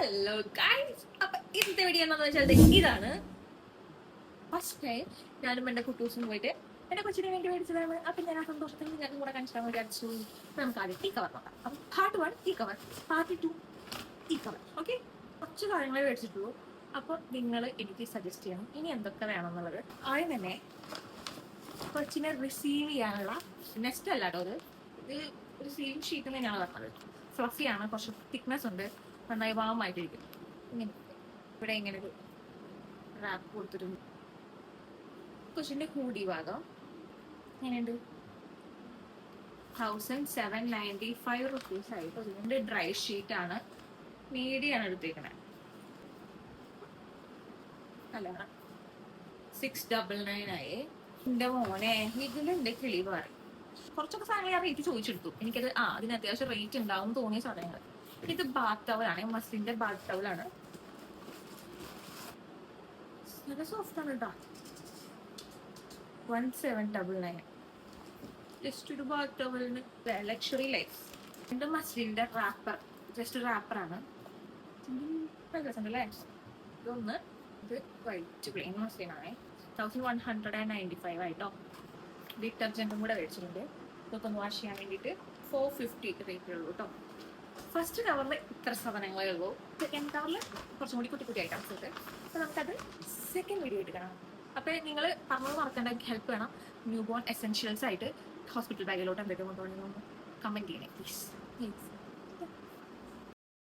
Hello guys, അപ്പൊ ഇന്നത്തെ video എന്താണെന്ന് വെച്ചാൽ ഇതാണ്. ഫസ്റ്റ് ടൈം ഞാനും എന്റെ കുട്ടൂസും പോയിട്ട് എന്റെ കൊച്ചിനെ വേണ്ടി മേടിച്ചതാണ്. അപ്പൊ ഞാൻ ആ സന്തോഷത്തിൽ ഞങ്ങൾക്ക് കൂടെ കാണിച്ചാൽ വിചാരിച്ചു. നമുക്ക് ആദ്യം ഈ കവർ നോക്കാം. അപ്പൊ പാർട്ട് 1 ഈ കവർ, പാർട്ട് 2 ഈ കവർ. ഓക്കെ, കുറച്ച് കാര്യങ്ങളെ മേടിച്ചിട്ടുള്ളൂ. അപ്പൊ നിങ്ങൾ എനിക്ക് സജസ്റ്റ് ചെയ്യണം ഇനി എന്തൊക്കെ വേണമെന്നുള്ളത്. ആദ്യം തന്നെ കൊച്ചിനെ റിസീവ് ചെയ്യാനുള്ള നെക്സ്റ്റ് അല്ല കേട്ടോ, ഇത് റിസീവിങ് ഷീറ്റ് തന്നെയാണ് പറഞ്ഞത്. ഫ്ലഫിയാണ്, കുറച്ച് തിക്നെസ് ഉണ്ട്, നന്നായി വാമായിട്ടിരിക്കും. ഇങ്ങനെ ഇവിടെ ഇങ്ങനെ ഒരു റാപ്പ് കൊടുത്തിട്ടുണ്ട്. കൊച്ചിൻ്റെ ഹൂഡി ഭാഗം എങ്ങനെയുണ്ട്? 1795 റുപ്പീസ് ആയിട്ട്. അതിൻ്റെ ഡ്രൈ ഷീറ്റ് ആണ്, മീഡിയാണ് എടുത്തേക്കണേ. അല്ല 699 ആയി. എൻ്റെ മോനെ ഇതിലെൻ്റെ കിളി പാറി. കുറച്ചൊക്കെ സാധനങ്ങൾ ഞാൻ റേറ്റ് ചോദിച്ചെടുത്തു. എനിക്കത് അതിന് അത്യാവശ്യം റേറ്റ് ഉണ്ടാവും തോന്നിയ സാധനങ്ങൾ. ഇത് ബാത്ത് ടവലാണ്, മസ്ലിന്റെ ബാത്ത് ടവലാണ്. നല്ല സോഫ്റ്റ് ആണ് കേട്ടോ. 1799 ജസ്റ്റ് ഒരു ബാത്ത് ടവലിന്. Luxury life. എൻ്റെ മസ്ലിന്റെ റാപ്പർ, ജസ്റ്റ് റാപ്പറാണ്. രസമുണ്ടല്ലേ? ഇതൊന്ന്, ഇത് വൈറ്റ് പ്ലെയിൻ മസ്ലിനാണ്. 1195 ആയിട്ടോ. ഡിറ്റർജൻറ്റും കൂടെ മേടിച്ചിട്ടുണ്ട്. ഇതൊക്കെ ഒന്ന് വാഷ് ചെയ്യാൻ വേണ്ടിയിട്ട് 450 റേറ്റ് ഉള്ളൂ കേട്ടോ. ഫസ്റ്റ് കവറിൽ ഇത്ര സാധനങ്ങളേ ഉള്ളൂ. സെക്കൻഡ് കവറിൽ കുറച്ചും കൂടി കുട്ടി കുട്ടി ഐറ്റംസ് ഉണ്ട്. അപ്പോൾ നമുക്കത് സെക്കൻഡ് വീഡിയോ ആയിട്ട് കാണാം. അപ്പോൾ നിങ്ങൾ പറഞ്ഞത് മറക്കേണ്ട, ഹെൽപ്പ് വേണം. ന്യൂ ബോൺ എസെൻഷ്യൽസ് ആയിട്ട് ഹോസ്പിറ്റൽ ബാഗിലോട്ട് എന്തൊക്കെ കൊണ്ടുപോകണമെന്ന് കമൻറ്റ് ചെയ്യണേ പ്ലീസ്.